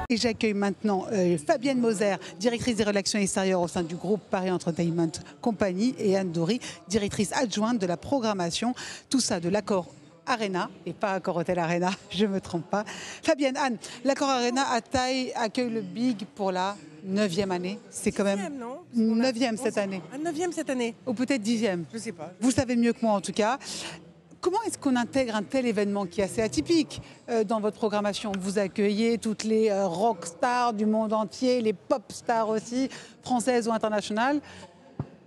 Et j'accueille maintenant Fabienne Moser, directrice des relations extérieures au sein du groupe Paris Entertainment Company, et Anne Dory, directrice adjointe de la programmation. Tout ça de l'accord Arena, et pas Accor Hotel Arena, je ne me trompe pas. Fabienne, Anne, l'accord Arena à Taille accueille le Big pour la 9e année. C'est quand même 9e cette année. 9e cette année. Ou peut-être 10e. Je ne sais pas. Vous savez mieux que moi en tout cas. Comment est-ce qu'on intègre un tel événement qui est assez atypique dans votre programmation? Vous accueillez toutes les rock stars du monde entier, les pop stars aussi, françaises ou internationales.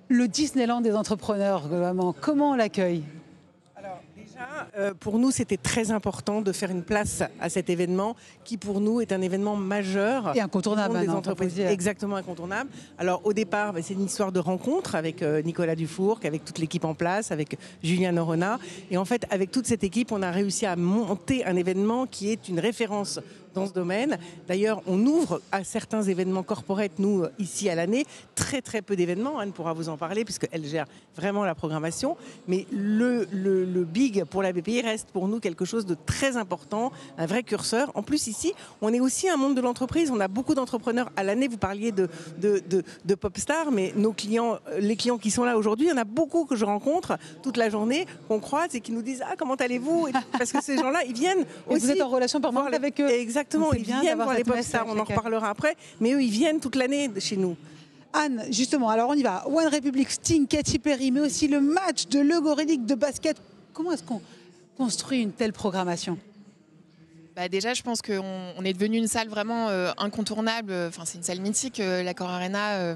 Le Disneyland des entrepreneurs, globalement, comment on l'accueille? Alors déjà, pour nous, c'était très important de faire une place à cet événement qui, pour nous, est un événement majeur. Et incontournable. Des entreprises, exactement incontournable. Alors au départ, c'est une histoire de rencontre avec Nicolas Dufourcq, avec toute l'équipe en place, avec Julien Norona. Et en fait, avec toute cette équipe, on a réussi à monter un événement qui est une référence dans ce domaine. D'ailleurs, on ouvre à certains événements corporate, nous, ici à l'année, très peu d'événements. Anne pourra vous en parler, puisqu'elle gère vraiment la programmation. Mais le Big pour la BPI reste pour nous quelque chose de très important, un vrai curseur. En plus, ici, on est aussi un monde de l'entreprise. On a beaucoup d'entrepreneurs à l'année. Vous parliez de pop stars, mais nos clients, les clients qui sont là aujourd'hui, il y en a beaucoup que je rencontre toute la journée, qu'on croise et qui nous disent « Ah, comment allez-vous ?» Parce que ces gens-là, ils viennent aussi... Vous êtes en relation permanente avec eux. Exactement, ils viennent voir les pop stars, on en reparlera après, mais eux, ils viennent toute l'année chez nous. Anne, justement, alors on y va. One Republic, Sting, Katy Perry, mais aussi le match de l'Euroligue de basket. Comment est-ce qu'on construit une telle programmation? Déjà, je pense qu'on est devenu une salle vraiment incontournable. Enfin, c'est une salle mythique, l'Accor Arena.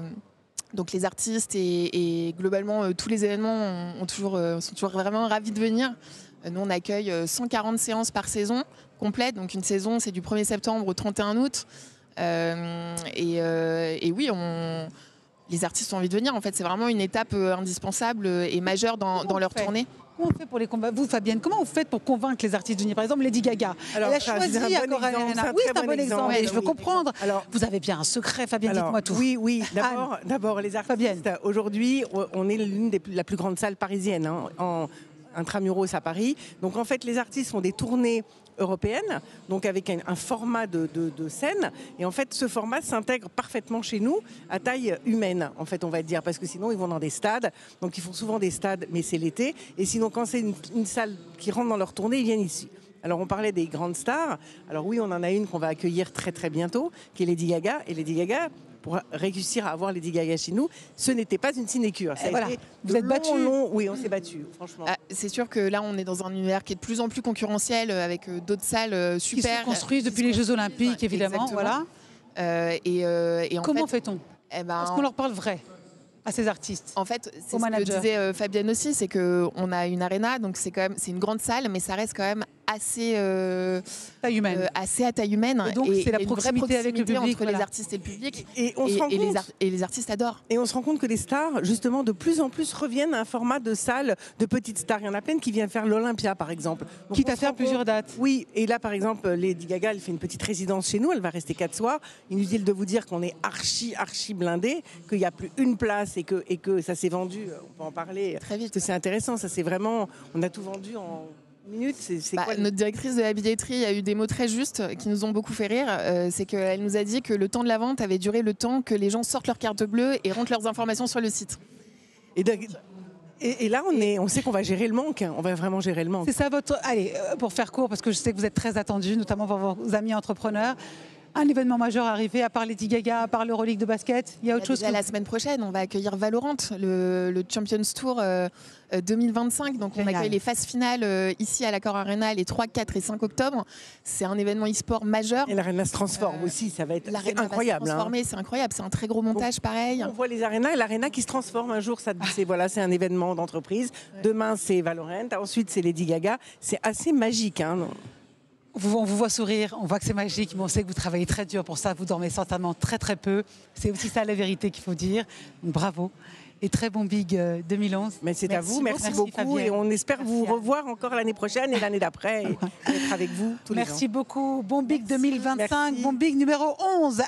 Donc les artistes et globalement tous les événements sont toujours vraiment ravis de venir. Nous, on accueille 140 séances par saison complète. Donc une saison, c'est du 1er septembre au 31 août. Et oui, les artistes ont envie de venir. En fait, c'est vraiment une étape indispensable et majeure dans leur tournée. Comment on fait pour les convaincre? Vous, Fabienne, comment vous faites pour convaincre les artistes de venir? Par exemple, Lady Gaga. Alors, elle a choisi Accor Arena. Oui, c'est un bon exemple. Ouais, je veux comprendre. Alors, vous avez bien un secret, Fabienne, dites-moi tout. Oui. D'abord, les artistes. Aujourd'hui, on est la plus grande salle parisienne, en intramuros à Paris. Donc, en fait, les artistes font des tournées européenne, donc avec un format de scène. Et en fait, ce format s'intègre parfaitement chez nous à taille humaine, en fait, on va dire, parce que sinon, ils vont dans des stades. Donc, ils font souvent des stades, mais c'est l'été. Et sinon, quand c'est une salle qui rentre dans leur tournée, ils viennent ici. Alors, on parlait des grandes stars. Alors oui, on en a une qu'on va accueillir très bientôt, qui est Lady Gaga. Et Lady Gaga, pour réussir à avoir Lady Gaga chez nous, ce n'était pas une sinécure. Voilà. Vous êtes battus. Oui, on s'est battus, franchement. C'est sûr que là, on est dans un univers qui est de plus en plus concurrentiel, avec d'autres salles super. Qui se construisent depuis les Jeux Olympiques, évidemment. Voilà. Comment fait-on? Est-ce qu'on leur parle vrai à ces artistes? En fait, c'est ce que disait Fabienne aussi, c'est qu'on a une arena, donc c'est une grande salle, mais ça reste quand même assez taille humaine. Assez à taille humaine. Et donc c'est la proximité avec le public entre les artistes et le public. Et les artistes adorent. Et on se rend compte que les stars, justement, de plus en plus reviennent à un format de salle de petites stars. Il y en a plein qui viennent faire l'Olympia, par exemple. Donc, quitte à faire plusieurs dates. Oui, et là, par exemple, Lady Gaga, elle fait une petite résidence chez nous. Elle va rester 4 soirs. Inutile de vous dire qu'on est archi blindé, qu'il n'y a plus une place et que ça s'est vendu. On peut en parler très vite. C'est intéressant. Ça, c'est vraiment. On a tout vendu en minutes. Notre directrice de la billetterie a eu des mots très justes qui nous ont beaucoup fait rire. C'est qu'elle nous a dit que le temps de la vente avait duré le temps que les gens sortent leur carte bleue et rentrent leurs informations sur le site. Et là, on sait qu'on va gérer le manque. On va vraiment gérer le manque. C'est ça votre... Allez, pour faire court, parce que je sais que vous êtes très attendus, notamment par vos amis entrepreneurs. Un événement majeur arrivé, à part Lady Gaga, à part l'Euroleague de basket, il y a autre chose déjà la semaine prochaine, on va accueillir Valorant, le Champions Tour 2025. Donc on accueille les phases finales ici à l'Accor Arena les 3, 4 et 5 octobre. C'est un événement e-sport majeur. Et l'arena se transforme aussi, ça va être incroyable. C'est incroyable, c'est un très gros montage pareil. On voit les arénas et l'arena qui se transforme un jour. C'est un événement d'entreprise. Demain c'est Valorant, ensuite c'est Lady Gaga. C'est assez magique. On vous voit sourire, on voit que c'est magique, mais on sait que vous travaillez très dur pour ça, vous dormez certainement très peu. C'est aussi ça la vérité qu'il faut dire. Donc, bravo. Et très bon Big 2011. Mais c'est à vous, merci beaucoup. Fabienne. Et on espère vous revoir encore l'année prochaine et l'année d'après et être avec vous tous les ans. Merci beaucoup. Bon Big 2025, bon Big numéro 11.